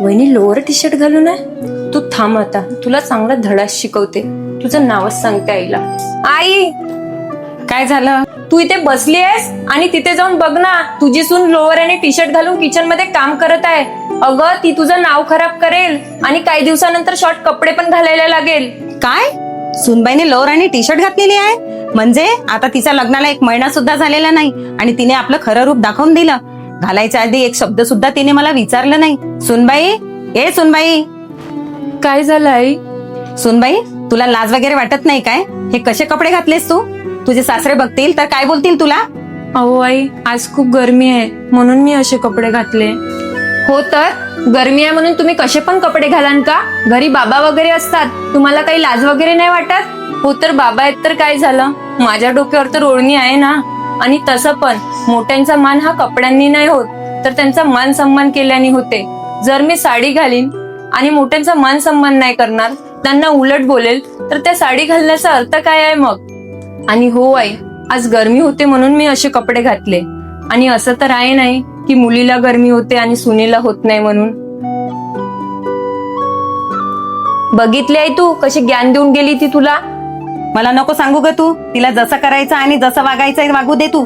वहिनी lower T shirt घालून आहे. तू थांब आता, तुला चांगला धडा शिकवते. तुझं नावच सांगते आईला. आई, काय झालं? तू इथे बसली आहेस आणि तिथे जाऊन बघ ना, तुझी सून लोअर आणि टी शर्ट घालून किचन मध्ये काम करत आहे. अगं, ती तुझं नाव खराब करेल आणि काही दिवसानंतर शॉर्ट कपडे पण घालायला लागेल. काय? सुनबाईने लोअर आणि टी शर्ट घातलेली आहे म्हणजे आता तिच्या लग्नाला 1 महिना सुद्धा झालेला नाही आणि तिने आपलं खरं रूप दाखवून दिलं. घालायच्या आधी एक शब्द सुद्धा तिने मला विचारलं नाही. सुनबाई, ए सुनबाई. काय झालं आई? सुनबाई, तुला लाज वगैरे वाटत नाही काय? हे कसे कपडे घातलेस तू? तुझे सासरे बघतील तर काय बोलतील तुला? अहो आई, आज खूप गरमी आहे म्हणून मी असे कपडे घातले. हो तर गरमी आहे म्हणून तुम्ही कसे पण कपडे घालान का? घरी बाबा वगैरे असतात, तुम्हाला काही लाज वगैरे नाही वाटत? हो तर बाबा आहेत तर काय झालं, माझ्या डोक्यावर तर ओढणी आहे ना. आणि तसं पण मोठ्यांचा मान हा कपड्यांनी नाही होत, तर त्यांचा मान सन्मान केल्याने होते. जर मी साडी घालीन आणि मोठ्यांचा मान सन्मान नाही करणार, त्यांना उलट बोलेल, तर त्या साडी घालण्याचा अर्थ काय आहे मग? आणि हो आई, आज गरमी होते म्हणून मी असे कपडे घातले. आणि असं तर आहे नाही की मुलीला गरमी होते आणि सुनेला होत नाही म्हणून. बघितली आई तू कशी ज्ञान देऊन गेली ती तुला. मला नको सांगू ग तू. तिला जसं करायचं आणि जसं वागायचं वागू दे तू.